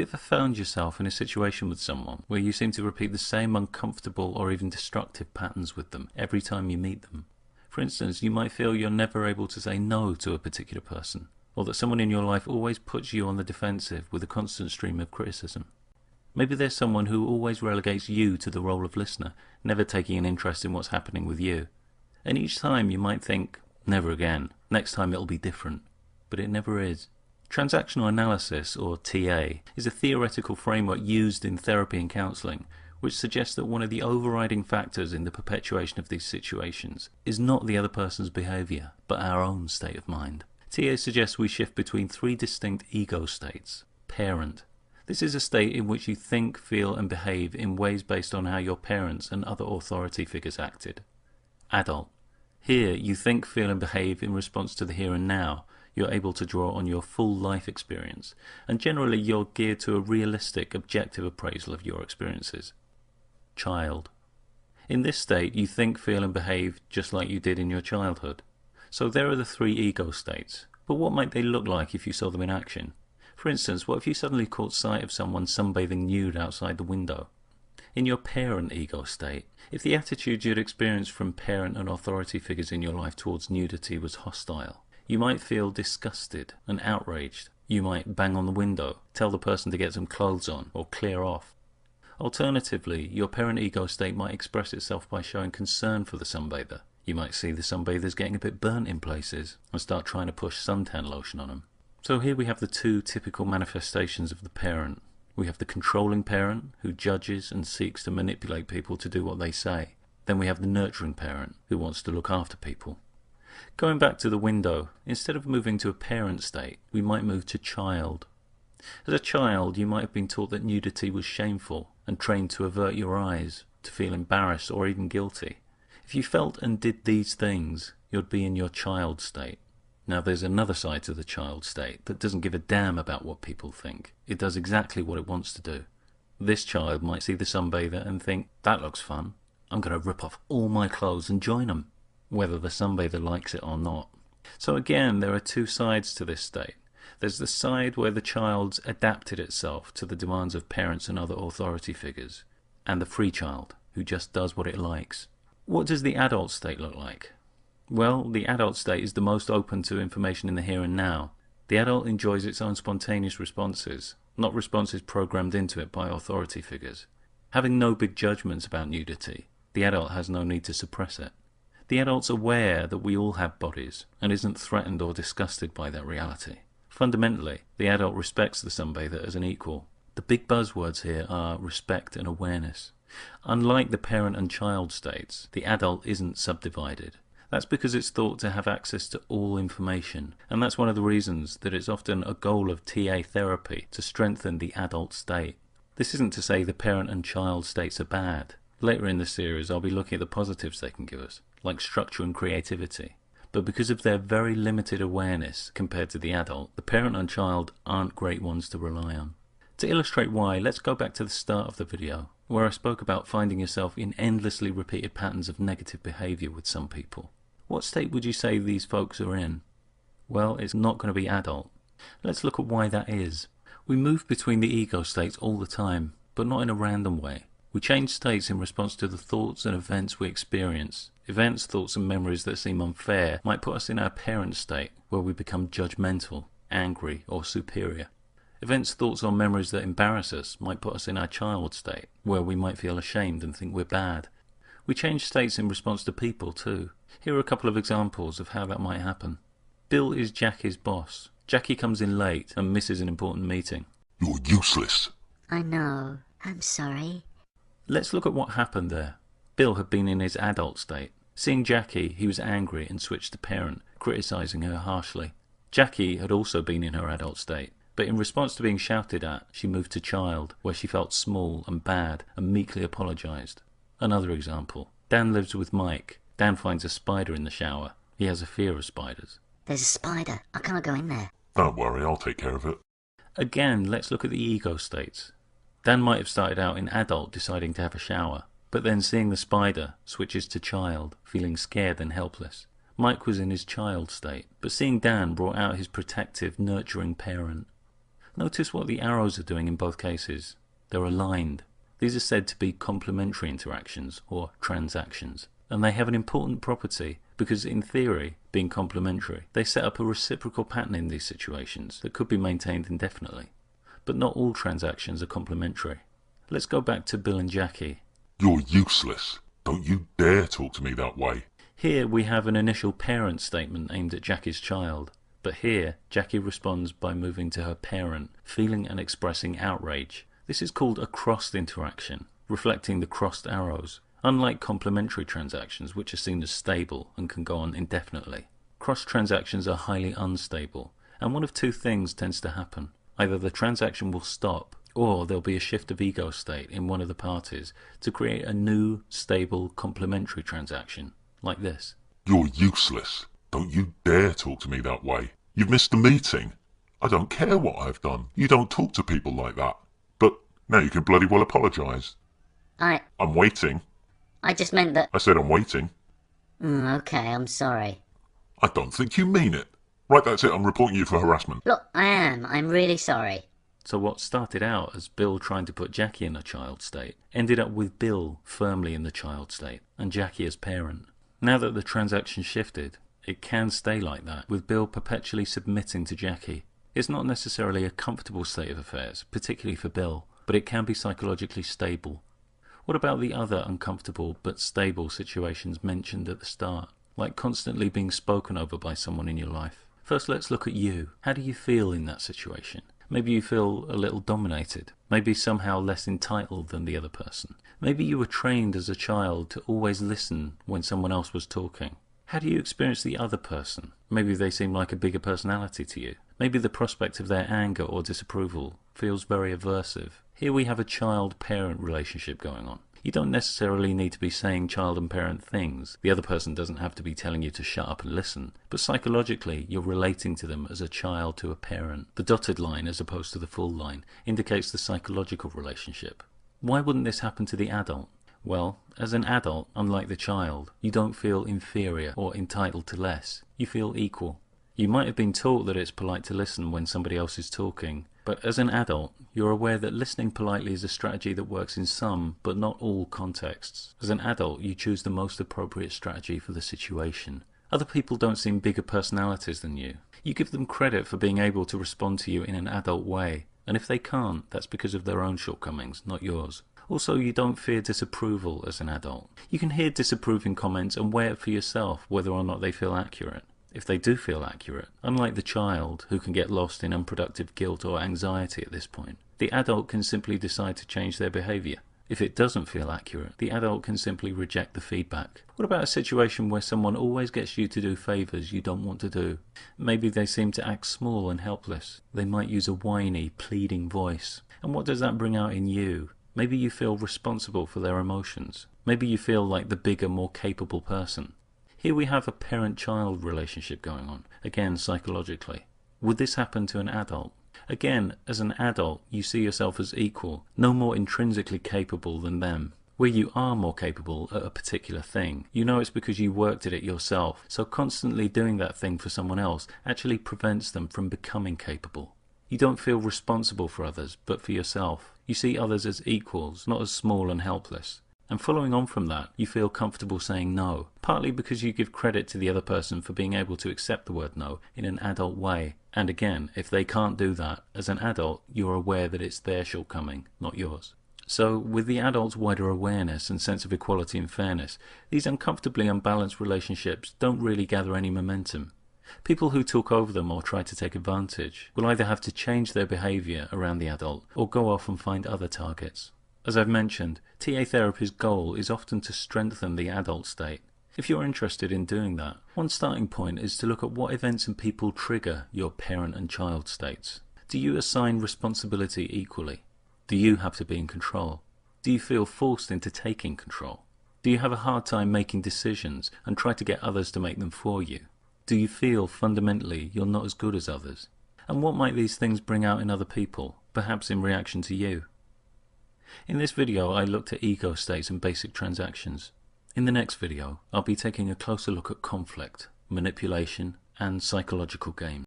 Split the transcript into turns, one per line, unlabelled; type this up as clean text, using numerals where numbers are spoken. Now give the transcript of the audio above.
ever found yourself in a situation with someone where you seem to repeat the same uncomfortable or even destructive patterns with them every time you meet them? For instance, you might feel you're never able to say no to a particular person, or that someone in your life always puts you on the defensive with a constant stream of criticism. Maybe there's someone who always relegates you to the role of listener, never taking an interest in what's happening with you. And each time you might think, never again, next time it'll be different. But it never is. Transactional analysis, or TA, is a theoretical framework used in therapy and counselling, which suggests that one of the overriding factors in the perpetuation of these situations is not the other person's behaviour, but our own state of mind. TA suggests we shift between three distinct ego states. Parent. This is a state in which you think, feel and behave in ways based on how your parents and other authority figures acted. Adult. Here you think, feel and behave in response to the here and now. You're able to draw on your full life experience, and generally you're geared to a realistic, objective appraisal of your experiences. Child. In this state, you think, feel and behave just like you did in your childhood. So there are the three ego states, but what might they look like if you saw them in action? For instance, what if you suddenly caught sight of someone sunbathing nude outside the window? In your parent ego state, if the attitude you'd experienced from parent and authority figures in your life towards nudity was hostile, you might feel disgusted and outraged. You might bang on the window, tell the person to get some clothes on, or clear off. Alternatively, your parent ego state might express itself by showing concern for the sunbather. You might see the sunbathers getting a bit burnt in places and start trying to push suntan lotion on them. So here we have the two typical manifestations of the parent. We have the controlling parent, who judges and seeks to manipulate people to do what they say. Then we have the nurturing parent, who wants to look after people. Going back to the window, instead of moving to a parent state, we might move to child. As a child, you might have been taught that nudity was shameful and trained to avert your eyes, to feel embarrassed or even guilty. If you felt and did these things, you'd be in your child state. Now there's another side to the child state that doesn't give a damn about what people think. It does exactly what it wants to do. This child might see the sunbather and think, that looks fun. I'm going to rip off all my clothes and join them, whether the sunbather likes it or not. So again, there are two sides to this state. There's the side where the child's adapted itself to the demands of parents and other authority figures, and the free child, who just does what it likes. What does the adult state look like? Well, the adult state is the most open to information in the here and now. The adult enjoys its own spontaneous responses, not responses programmed into it by authority figures. Having no big judgments about nudity, the adult has no need to suppress it. The adult's aware that we all have bodies and isn't threatened or disgusted by that reality. Fundamentally, the adult respects the sunbather as an equal. The big buzzwords here are respect and awareness. Unlike the parent and child states, the adult isn't subdivided. That's because it's thought to have access to all information, and that's one of the reasons that it's often a goal of TA therapy to strengthen the adult state. This isn't to say the parent and child states are bad. Later in the series I'll be looking at the positives they can give us, like structure and creativity. But because of their very limited awareness compared to the adult, the parent and child aren't great ones to rely on. To illustrate why, let's go back to the start of the video, where I spoke about finding yourself in endlessly repeated patterns of negative behaviour with some people. What state would you say these folks are in? Well, it's not going to be adult. Let's look at why that is. We move between the ego states all the time, but not in a random way. We change states in response to the thoughts and events we experience. Events, thoughts and memories that seem unfair might put us in our parent state, where we become judgmental, angry or superior. Events, thoughts or memories that embarrass us might put us in our child state, where we might feel ashamed and think we're bad. We change states in response to people too. Here are a couple of examples of how that might happen. Bill is Jackie's boss. Jackie comes in late and misses an important meeting.
You're useless.
I know. I'm sorry.
Let's look at what happened there. Bill had been in his adult state. Seeing Jackie, he was angry and switched to parent, criticising her harshly. Jackie had also been in her adult state, but in response to being shouted at, she moved to child, where she felt small and bad and meekly apologised. Another example. Dan lives with Mike. Dan finds a spider in the shower. He has a fear of spiders.
There's a spider. I can't go in there.
Don't worry, I'll take care of it.
Again, let's look at the ego states. Dan might have started out in adult, deciding to have a shower, but then seeing the spider, switches to child, feeling scared and helpless. Mike was in his child state, but seeing Dan brought out his protective, nurturing parent. Notice what the arrows are doing in both cases. They're aligned. These are said to be complementary interactions, or transactions. And they have an important property because, in theory, being complementary, they set up a reciprocal pattern in these situations that could be maintained indefinitely. But not all transactions are complementary. Let's go back to Bill and Jackie.
You're useless. Don't you dare talk to me that way.
Here we have an initial parent statement aimed at Jackie's child, but here Jackie responds by moving to her parent, feeling and expressing outrage. This is called a crossed interaction, reflecting the crossed arrows. Unlike complementary transactions, which are seen as stable and can go on indefinitely, crossed transactions are highly unstable, and one of two things tends to happen. Either the transaction will stop, or there'll be a shift of ego state in one of the parties to create a new, stable, complementary transaction, like this.
You're useless. Don't you dare talk to me that way. You've missed the meeting. I don't care what I've done. You don't talk to people like that. But now you can bloody well apologise. I'm waiting.
I just meant that...
I said I'm waiting.
Okay, I'm sorry.
I don't think you mean it. Right, that's it. I'm reporting you for harassment.
Look, I'm really sorry.
So what started out as Bill trying to put Jackie in a child state ended up with Bill firmly in the child state and Jackie as parent. Now that the transaction shifted, it can stay like that, with Bill perpetually submitting to Jackie. It's not necessarily a comfortable state of affairs, particularly for Bill, but it can be psychologically stable. What about the other uncomfortable but stable situations mentioned at the start, like constantly being spoken over by someone in your life? First, let's look at you. How do you feel in that situation? Maybe you feel a little dominated, maybe somehow less entitled than the other person. Maybe you were trained as a child to always listen when someone else was talking. How do you experience the other person? Maybe they seem like a bigger personality to you. Maybe the prospect of their anger or disapproval feels very aversive. Here we have a child-parent relationship going on. You don't necessarily need to be saying child and parent things. The other person doesn't have to be telling you to shut up and listen. But psychologically, you're relating to them as a child to a parent. The dotted line, as opposed to the full line, indicates the psychological relationship. Why wouldn't this happen to the adult? Well, as an adult, unlike the child, you don't feel inferior or entitled to less. You feel equal. You might have been taught that it's polite to listen when somebody else is talking, but as an adult, you're aware that listening politely is a strategy that works in some, but not all contexts. As an adult, you choose the most appropriate strategy for the situation. Other people don't seem bigger personalities than you. You give them credit for being able to respond to you in an adult way, and if they can't, that's because of their own shortcomings, not yours. Also, you don't fear disapproval as an adult. You can hear disapproving comments and weigh it for yourself whether or not they feel accurate. If they do feel accurate, unlike the child who can get lost in unproductive guilt or anxiety at this point, the adult can simply decide to change their behaviour. If it doesn't feel accurate, the adult can simply reject the feedback. What about a situation where someone always gets you to do favours you don't want to do? Maybe they seem to act small and helpless. They might use a whiny, pleading voice. And what does that bring out in you? Maybe you feel responsible for their emotions. Maybe you feel like the bigger, more capable person. Here we have a parent-child relationship going on, again psychologically. Would this happen to an adult? Again, as an adult, you see yourself as equal, no more intrinsically capable than them. Where you are more capable at a particular thing, you know it's because you worked at it yourself, so constantly doing that thing for someone else actually prevents them from becoming capable. You don't feel responsible for others, but for yourself. You see others as equals, not as small and helpless. And following on from that, you feel comfortable saying no, partly because you give credit to the other person for being able to accept the word no in an adult way. And again, if they can't do that, as an adult, you're aware that it's their shortcoming, not yours. So, with the adult's wider awareness and sense of equality and fairness, these uncomfortably unbalanced relationships don't really gather any momentum. People who talk over them or try to take advantage will either have to change their behaviour around the adult or go off and find other targets. As I've mentioned, TA therapy's goal is often to strengthen the adult state. If you're interested in doing that, one starting point is to look at what events and people trigger your parent and child states. Do you assign responsibility equally? Do you have to be in control? Do you feel forced into taking control? Do you have a hard time making decisions and try to get others to make them for you? Do you feel fundamentally you're not as good as others? And what might these things bring out in other people, perhaps in reaction to you? In this video, I looked at ego states and basic transactions. In the next video, I'll be taking a closer look at conflict, manipulation, and psychological games.